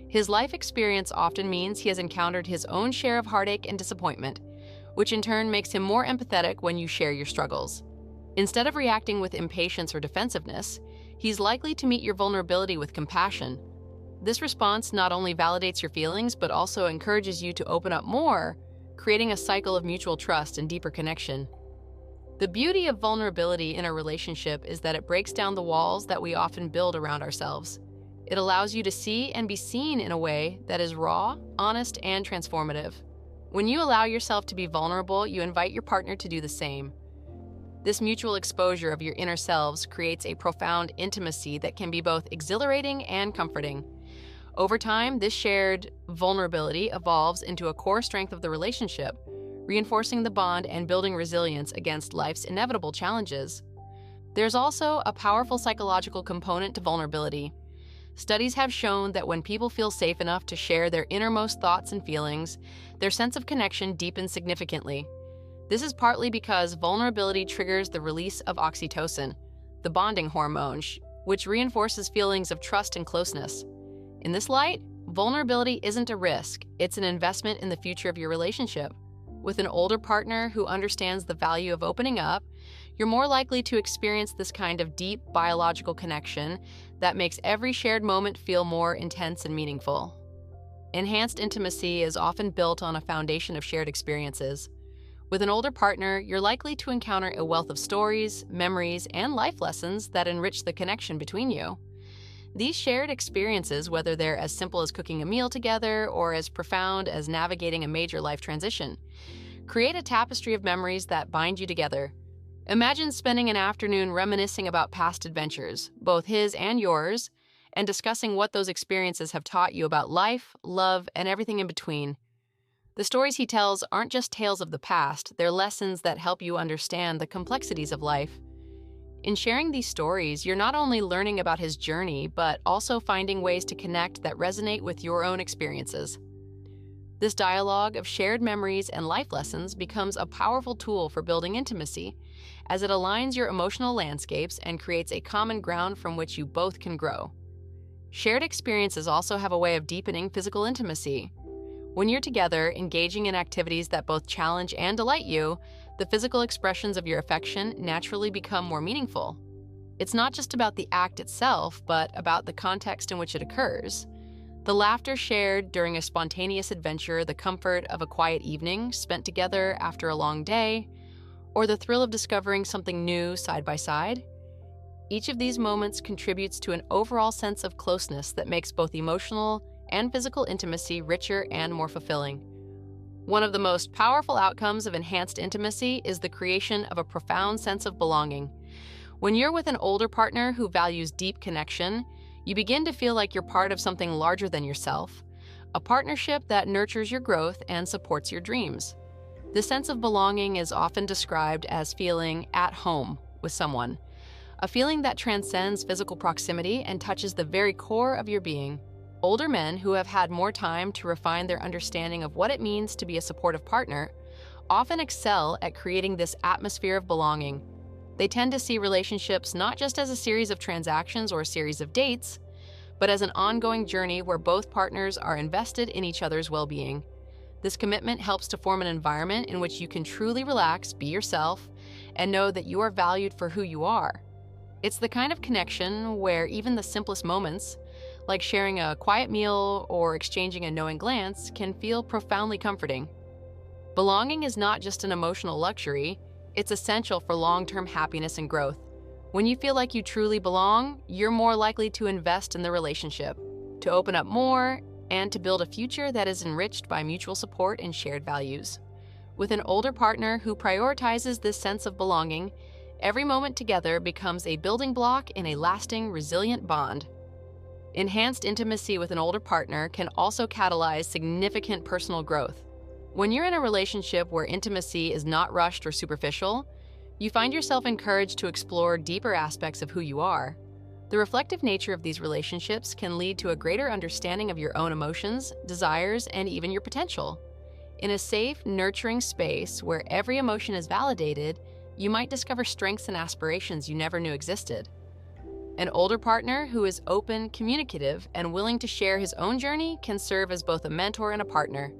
His life experience often means he has encountered his own share of heartache and disappointment, which in turn makes him more empathetic when you share your struggles. Instead of reacting with impatience or defensiveness, he's likely to meet your vulnerability with compassion. This response not only validates your feelings, but also encourages you to open up more, creating a cycle of mutual trust and deeper connection. The beauty of vulnerability in a relationship is that it breaks down the walls that we often build around ourselves. It allows you to see and be seen in a way that is raw, honest, and transformative. When you allow yourself to be vulnerable, you invite your partner to do the same. This mutual exposure of your inner selves creates a profound intimacy that can be both exhilarating and comforting. Over time, this shared vulnerability evolves into a core strength of the relationship, reinforcing the bond and building resilience against life's inevitable challenges. There's also a powerful psychological component to vulnerability. Studies have shown that when people feel safe enough to share their innermost thoughts and feelings, their sense of connection deepens significantly. This is partly because vulnerability triggers the release of oxytocin, the bonding hormone, which reinforces feelings of trust and closeness. In this light, vulnerability isn't a risk, it's an investment in the future of your relationship. With an older partner who understands the value of opening up, you're more likely to experience this kind of deep biological connection that makes every shared moment feel more intense and meaningful. Enhanced intimacy is often built on a foundation of shared experiences. With an older partner, you're likely to encounter a wealth of stories, memories, and life lessons that enrich the connection between you. These shared experiences, whether they're as simple as cooking a meal together or as profound as navigating a major life transition, create a tapestry of memories that bind you together. Imagine spending an afternoon reminiscing about past adventures, both his and yours, and discussing what those experiences have taught you about life, love, and everything in between. The stories he tells aren't just tales of the past, they're lessons that help you understand the complexities of life. In sharing these stories, you're not only learning about his journey, but also finding ways to connect that resonate with your own experiences. This dialogue of shared memories and life lessons becomes a powerful tool for building intimacy, as it aligns your emotional landscapes and creates a common ground from which you both can grow. Shared experiences also have a way of deepening physical intimacy. When you're together, engaging in activities that both challenge and delight you, the physical expressions of your affection naturally become more meaningful. It's not just about the act itself, but about the context in which it occurs. The laughter shared during a spontaneous adventure, the comfort of a quiet evening spent together after a long day, or the thrill of discovering something new side by side. Each of these moments contributes to an overall sense of closeness that makes both emotional and physical intimacy richer and more fulfilling. One of the most powerful outcomes of enhanced intimacy is the creation of a profound sense of belonging. When you're with an older partner who values deep connection, you begin to feel like you're part of something larger than yourself, a partnership that nurtures your growth and supports your dreams. This sense of belonging is often described as feeling at home with someone, a feeling that transcends physical proximity and touches the very core of your being. Older men who have had more time to refine their understanding of what it means to be a supportive partner often excel at creating this atmosphere of belonging. They tend to see relationships not just as a series of transactions or a series of dates, but as an ongoing journey where both partners are invested in each other's well-being. This commitment helps to form an environment in which you can truly relax, be yourself, and know that you are valued for who you are. It's the kind of connection where even the simplest moments, like sharing a quiet meal or exchanging a knowing glance, can feel profoundly comforting. Belonging is not just an emotional luxury, it's essential for long-term happiness and growth. When you feel like you truly belong, you're more likely to invest in the relationship, to open up more, and to build a future that is enriched by mutual support and shared values. With an older partner who prioritizes this sense of belonging, every moment together becomes a building block in a lasting, resilient bond. Enhanced intimacy with an older partner can also catalyze significant personal growth. When you're in a relationship where intimacy is not rushed or superficial, you find yourself encouraged to explore deeper aspects of who you are. The reflective nature of these relationships can lead to a greater understanding of your own emotions, desires, and even your potential. In a safe, nurturing space where every emotion is validated, you might discover strengths and aspirations you never knew existed. An older partner who is open, communicative, and willing to share his own journey can serve as both a mentor and a partner.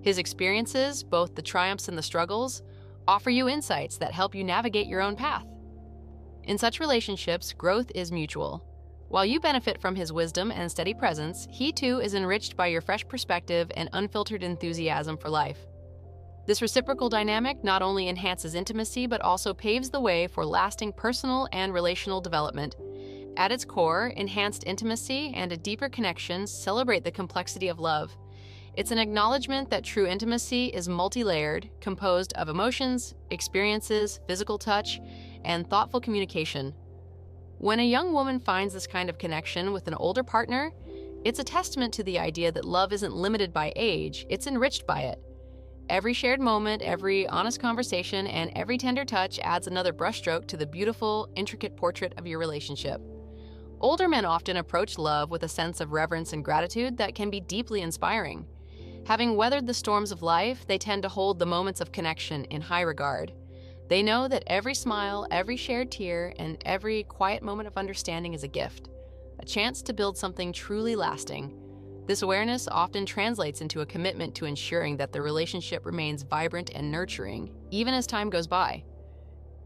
His experiences, both the triumphs and the struggles, offer you insights that help you navigate your own path. In such relationships, growth is mutual. While you benefit from his wisdom and steady presence, he too is enriched by your fresh perspective and unfiltered enthusiasm for life. This reciprocal dynamic not only enhances intimacy but also paves the way for lasting personal and relational development. At its core, enhanced intimacy and a deeper connection celebrate the complexity of love. It's an acknowledgement that true intimacy is multi-layered, composed of emotions, experiences, physical touch, and thoughtful communication. When a young woman finds this kind of connection with an older partner, it's a testament to the idea that love isn't limited by age, it's enriched by it. Every shared moment, every honest conversation, and every tender touch adds another brushstroke to the beautiful, intricate portrait of your relationship. Older men often approach love with a sense of reverence and gratitude that can be deeply inspiring. Having weathered the storms of life, they tend to hold the moments of connection in high regard. They know that every smile, every shared tear, and every quiet moment of understanding is a gift, a chance to build something truly lasting. This awareness often translates into a commitment to ensuring that the relationship remains vibrant and nurturing, even as time goes by.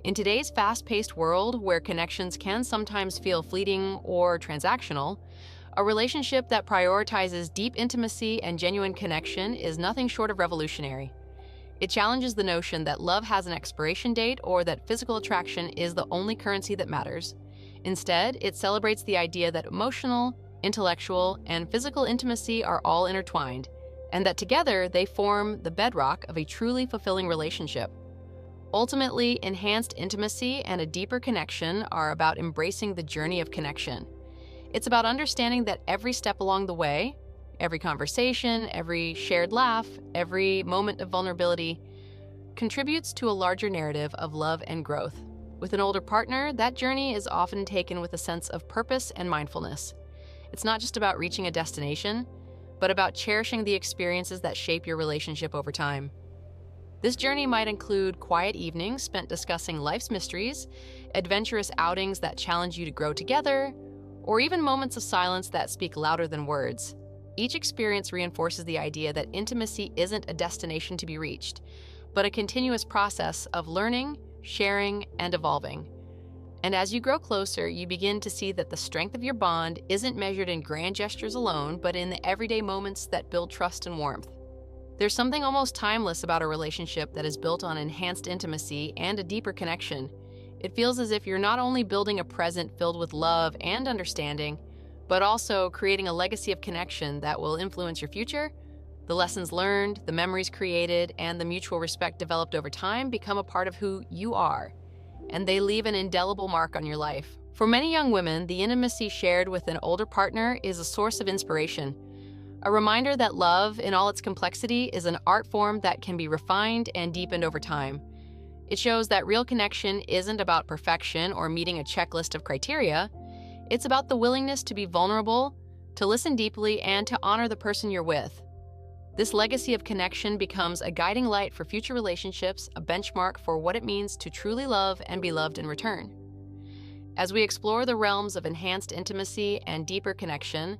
In today's fast-paced world, where connections can sometimes feel fleeting or transactional, a relationship that prioritizes deep intimacy and genuine connection is nothing short of revolutionary. It challenges the notion that love has an expiration date or that physical attraction is the only currency that matters. Instead, it celebrates the idea that emotional, intellectual, and physical intimacy are all intertwined, and that together they form the bedrock of a truly fulfilling relationship. Ultimately, enhanced intimacy and a deeper connection are about embracing the journey of connection. It's about understanding that every step along the way, every conversation, every shared laugh, every moment of vulnerability, contributes to a larger narrative of love and growth. With an older partner, that journey is often taken with a sense of purpose and mindfulness. It's not just about reaching a destination, but about cherishing the experiences that shape your relationship over time. This journey might include quiet evenings spent discussing life's mysteries, adventurous outings that challenge you to grow together, or even moments of silence that speak louder than words. Each experience reinforces the idea that intimacy isn't a destination to be reached, but a continuous process of learning, sharing, and evolving. And as you grow closer, you begin to see that the strength of your bond isn't measured in grand gestures alone, but in the everyday moments that build trust and warmth. There's something almost timeless about a relationship that is built on enhanced intimacy and a deeper connection. It feels as if you're not only building a present filled with love and understanding, but also creating a legacy of connection that will influence your future. The lessons learned, the memories created, and the mutual respect developed over time become a part of who you are, and they leave an indelible mark on your life. For many young women, the intimacy shared with an older partner is a source of inspiration. A reminder that love, in all its complexity, is an art form that can be refined and deepened over time. It shows that real connection isn't about perfection or meeting a checklist of criteria. It's about the willingness to be vulnerable, to listen deeply, and to honor the person you're with. This legacy of connection becomes a guiding light for future relationships, a benchmark for what it means to truly love and be loved in return. As we explore the realms of enhanced intimacy and deeper connection,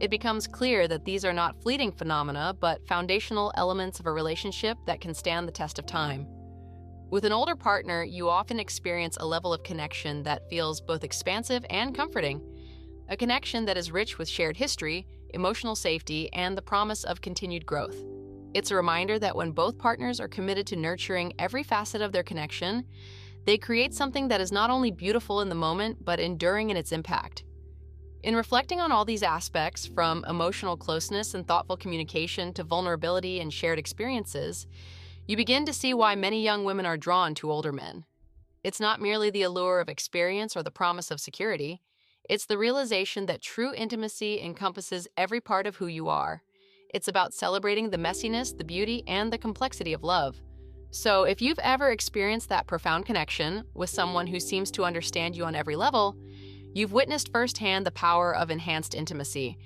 it becomes clear that these are not fleeting phenomena, but foundational elements of a relationship that can stand the test of time. With an older partner, you often experience a level of connection that feels both expansive and comforting, a connection that is rich with shared history, emotional safety, and the promise of continued growth. It's a reminder that when both partners are committed to nurturing every facet of their connection, they create something that is not only beautiful in the moment, but enduring in its impact. In reflecting on all these aspects, from emotional closeness and thoughtful communication to vulnerability and shared experiences, you begin to see why many young women are drawn to older men. It's not merely the allure of experience or the promise of security. It's the realization that true intimacy encompasses every part of who you are. It's about celebrating the messiness, the beauty, and the complexity of love. So if you've ever experienced that profound connection with someone who seems to understand you on every level, you've witnessed firsthand the power of enhanced intimacy.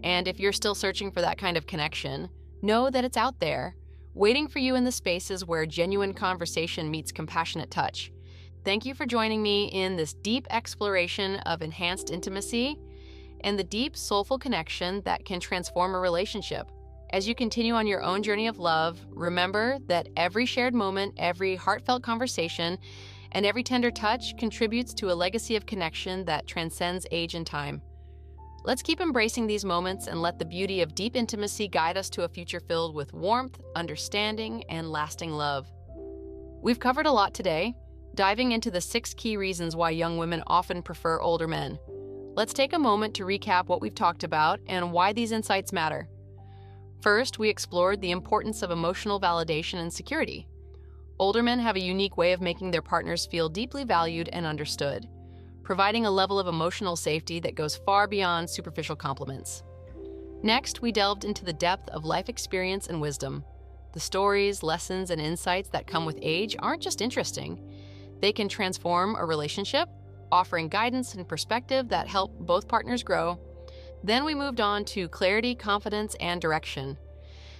And if you're still searching for that kind of connection, know that it's out there, waiting for you in the spaces where genuine conversation meets compassionate touch. Thank you for joining me in this deep exploration of enhanced intimacy and the deep, soulful connection that can transform a relationship. As you continue on your own journey of love, remember that every shared moment, every heartfelt conversation, and every tender touch contributes to a legacy of connection that transcends age and time. Let's keep embracing these moments and let the beauty of deep intimacy guide us to a future filled with warmth, understanding, and lasting love. We've covered a lot today, diving into the 6 key reasons why young women often prefer older men. Let's take a moment to recap what we've talked about and why these insights matter. First, we explored the importance of emotional validation and security. Older men have a unique way of making their partners feel deeply valued and understood, providing a level of emotional safety that goes far beyond superficial compliments. Next, we delved into the depth of life experience and wisdom. The stories, lessons, and insights that come with age aren't just interesting. They can transform a relationship, offering guidance and perspective that help both partners grow. Then we moved on to clarity, confidence, and direction.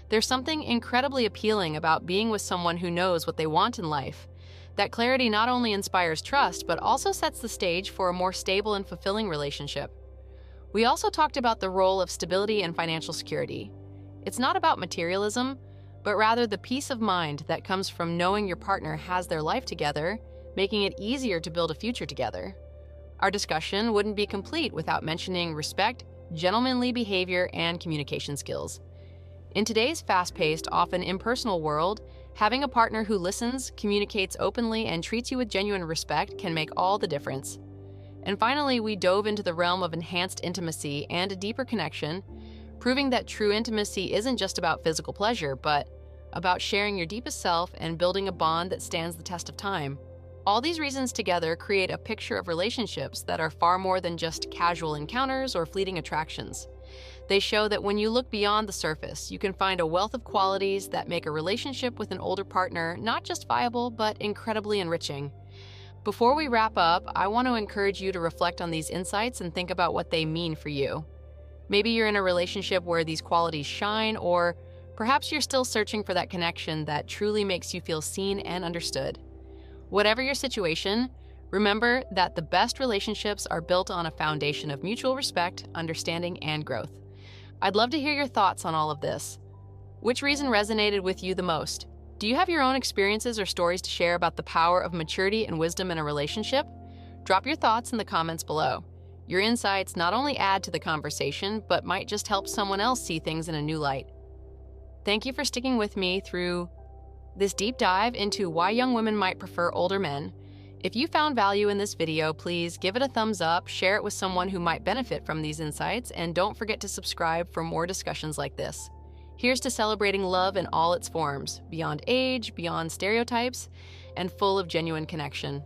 There's something incredibly appealing about being with someone who knows what they want in life. That clarity not only inspires trust, but also sets the stage for a more stable and fulfilling relationship. We also talked about the role of stability and financial security. It's not about materialism, but rather the peace of mind that comes from knowing your partner has their life together, making it easier to build a future together. Our discussion wouldn't be complete without mentioning respect, gentlemanly behavior, and communication skills. In today's fast-paced, often impersonal world, having a partner who listens, communicates openly, and treats you with genuine respect can make all the difference. And finally, we dove into the realm of enhanced intimacy and a deeper connection, proving that true intimacy isn't just about physical pleasure, but about sharing your deepest self and building a bond that stands the test of time. All these reasons together create a picture of relationships that are far more than just casual encounters or fleeting attractions. They show that when you look beyond the surface, you can find a wealth of qualities that make a relationship with an older partner not just viable, but incredibly enriching. Before we wrap up, I want to encourage you to reflect on these insights and think about what they mean for you. Maybe you're in a relationship where these qualities shine, or perhaps you're still searching for that connection that truly makes you feel seen and understood. Whatever your situation, remember that the best relationships are built on a foundation of mutual respect, understanding, and growth. I'd love to hear your thoughts on all of this. Which reason resonated with you the most? Do you have your own experiences or stories to share about the power of maturity and wisdom in a relationship? Drop your thoughts in the comments below. Your insights not only add to the conversation, but might just help someone else see things in a new light. Thank you for sticking with me through this deep dive into why young women might prefer older men. If you found value in this video, please give it a thumbs up, share it with someone who might benefit from these insights, and don't forget to subscribe for more discussions like this. Here's to celebrating love in all its forms, beyond age, beyond stereotypes, and full of genuine connection.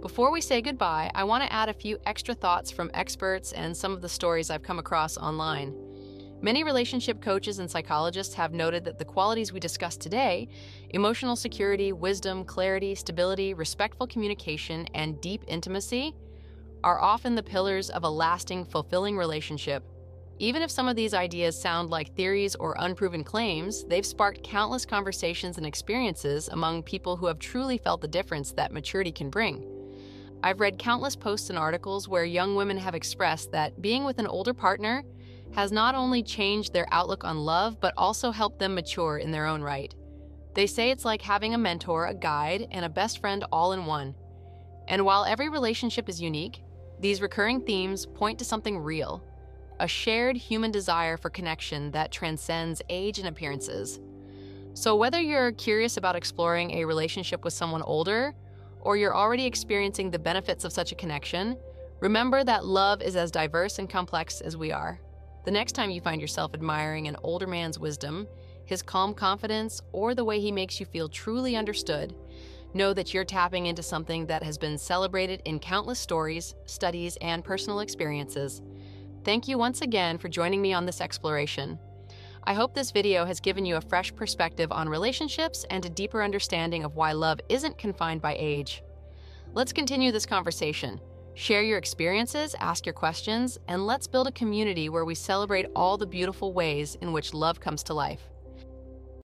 Before we say goodbye, I want to add a few extra thoughts from experts and some of the stories I've come across online. Many relationship coaches and psychologists have noted that the qualities we discussed today, emotional security, wisdom, clarity, stability, respectful communication, and deep intimacy, are often the pillars of a lasting, fulfilling relationship. Even if some of these ideas sound like theories or unproven claims, they've sparked countless conversations and experiences among people who have truly felt the difference that maturity can bring. I've read countless posts and articles where young women have expressed that being with an older partner has not only changed their outlook on love, but also helped them mature in their own right. They say it's like having a mentor, a guide, and a best friend all in one. And while every relationship is unique, these recurring themes point to something real. A shared human desire for connection that transcends age and appearances. So whether you're curious about exploring a relationship with someone older, or you're already experiencing the benefits of such a connection, remember that love is as diverse and complex as we are. The next time you find yourself admiring an older man's wisdom, his calm confidence, or the way he makes you feel truly understood, know that you're tapping into something that has been celebrated in countless stories, studies, and personal experiences. Thank you once again for joining me on this exploration. I hope this video has given you a fresh perspective on relationships and a deeper understanding of why love isn't confined by age. Let's continue this conversation. Share your experiences, ask your questions, and let's build a community where we celebrate all the beautiful ways in which love comes to life.